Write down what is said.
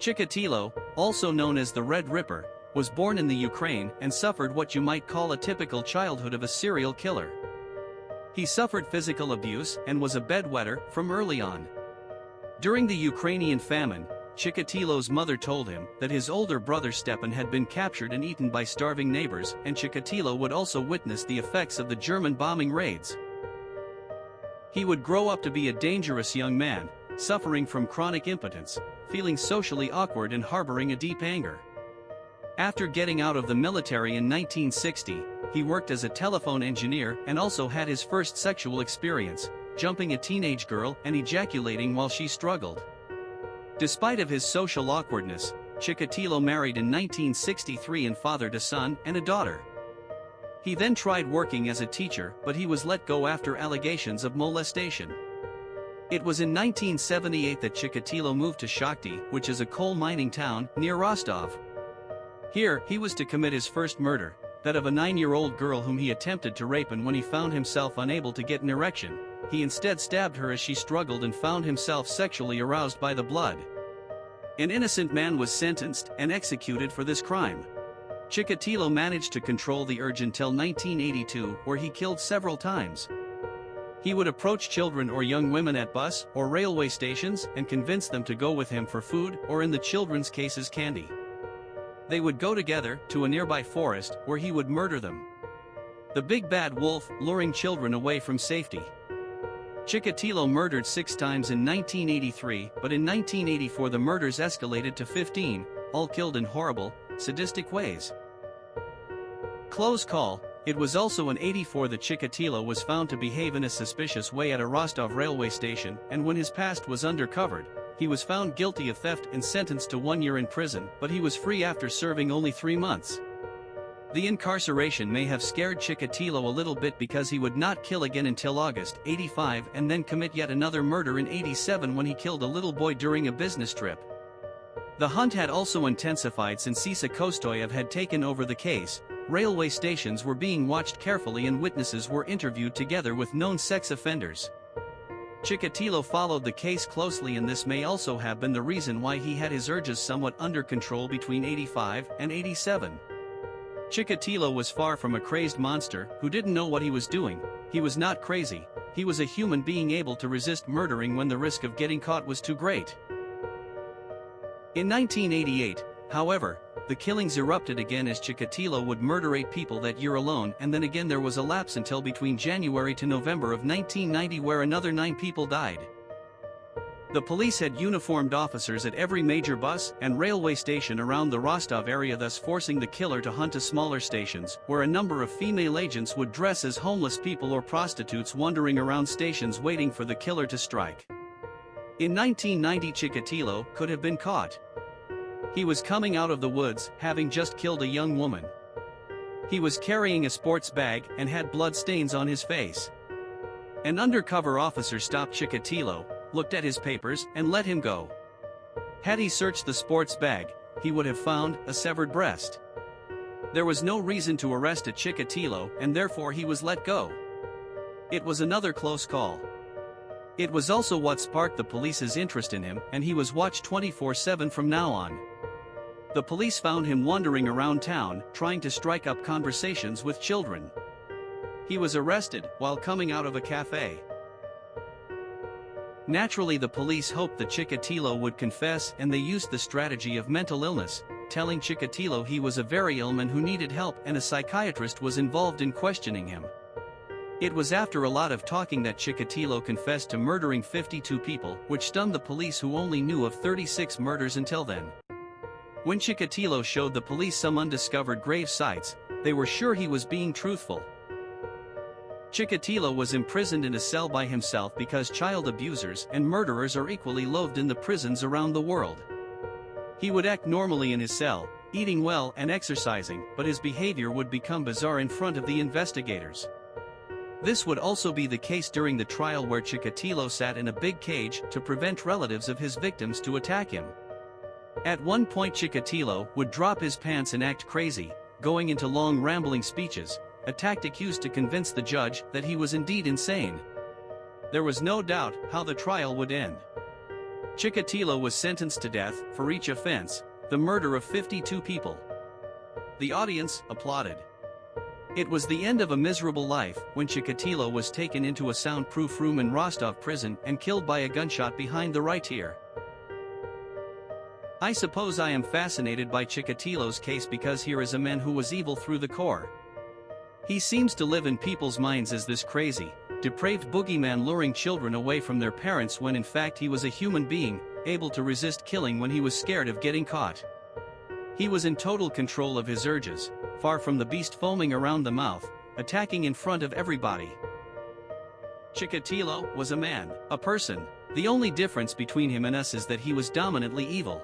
Chikatilo, also known as the Red Ripper, was born in the Ukraine and suffered what you might call a typical childhood of a serial killer. He suffered physical abuse and was a bedwetter from early on. During the Ukrainian famine, Chikatilo's mother told him that his older brother Stepan had been captured and eaten by starving neighbors, and Chikatilo would also witness the effects of the German bombing raids. He would grow up to be a dangerous young man, suffering from chronic impotence, feeling socially awkward and harboring a deep anger. After getting out of the military in 1960, he worked as a telephone engineer and also had his first sexual experience, jumping a teenage girl and ejaculating while she struggled. Despite of his social awkwardness, Chikatilo married in 1963 and fathered a son and a daughter. He then tried working as a teacher, but he was let go after allegations of molestation. It was in 1978 that Chikatilo moved to Shakhty, which is a coal mining town near Rostov. Here, he was to commit his first murder, that of a 9-year-old girl whom he attempted to rape, and when he found himself unable to get an erection, he instead stabbed her as she struggled and found himself sexually aroused by the blood. An innocent man was sentenced and executed for this crime. Chikatilo managed to control the urge until 1982, where he killed several times. He would approach children or young women at bus or railway stations and convince them to go with him for food, or in the children's cases, candy. They would go together to a nearby forest where he would murder them. The big bad wolf, luring children away from safety. Chikatilo murdered 6 times in 1983, but in 1984 the murders escalated to 15, all killed in horrible, sadistic ways. Close call. It was also in 84 that Chikatilo was found to behave in a suspicious way at a Rostov railway station, and when his past was uncovered, he was found guilty of theft and sentenced to 1 year in prison, but he was free after serving only 3 months. The incarceration may have scared Chikatilo a little bit, because he would not kill again until August 85 and then commit yet another murder in 87 when he killed a little boy during a business trip. The hunt had also intensified since Sisa Kostoyev had taken over the case. Railway stations were being watched carefully and witnesses were interviewed together with known sex offenders. Chikatilo followed the case closely, and this may also have been the reason why he had his urges somewhat under control between 85 and 87. Chikatilo was far from a crazed monster who didn't know what he was doing. He was not crazy, he was a human being able to resist murdering when the risk of getting caught was too great. In 1988, however, the killings erupted again as Chikatilo would murder 8 people that year alone, and then again there was a lapse until between January to November of 1990 where another 9 people died. The police had uniformed officers at every major bus and railway station around the Rostov area, thus forcing the killer to hunt to smaller stations, where a number of female agents would dress as homeless people or prostitutes wandering around stations waiting for the killer to strike. In 1990 Chikatilo could have been caught. He was coming out of the woods, having just killed a young woman. He was carrying a sports bag and had blood stains on his face. An undercover officer stopped Chikatilo, looked at his papers, and let him go. Had he searched the sports bag, he would have found a severed breast. There was no reason to arrest a Chikatilo, and therefore he was let go. It was another close call. It was also what sparked the police's interest in him, and he was watched 24/7 from now on. The police found him wandering around town, trying to strike up conversations with children. He was arrested while coming out of a cafe. Naturally, the police hoped that Chikatilo would confess, and they used the strategy of mental illness, telling Chikatilo he was a very ill man who needed help, and a psychiatrist was involved in questioning him. It was after a lot of talking that Chikatilo confessed to murdering 52 people, which stunned the police, who only knew of 36 murders until then. When Chikatilo showed the police some undiscovered grave sites, they were sure he was being truthful. Chikatilo was imprisoned in a cell by himself because child abusers and murderers are equally loathed in the prisons around the world. He would act normally in his cell, eating well and exercising, but his behavior would become bizarre in front of the investigators. This would also be the case during the trial, where Chikatilo sat in a big cage to prevent relatives of his victims to attack him. At one point Chikatilo would drop his pants and act crazy, going into long rambling speeches, a tactic used to convince the judge that he was indeed insane. There was no doubt how the trial would end. Chikatilo was sentenced to death for each offense, the murder of 52 people. The audience applauded. It was the end of a miserable life when Chikatilo was taken into a soundproof room in Rostov prison and killed by a gunshot behind the right ear. I suppose I am fascinated by Chikatilo's case because here is a man who was evil through the core. He seems to live in people's minds as this crazy, depraved boogeyman luring children away from their parents when in fact he was a human being, able to resist killing when he was scared of getting caught. He was in total control of his urges, far from the beast foaming around the mouth, attacking in front of everybody. Chikatilo was a man, a person. The only difference between him and us is that he was dominantly evil.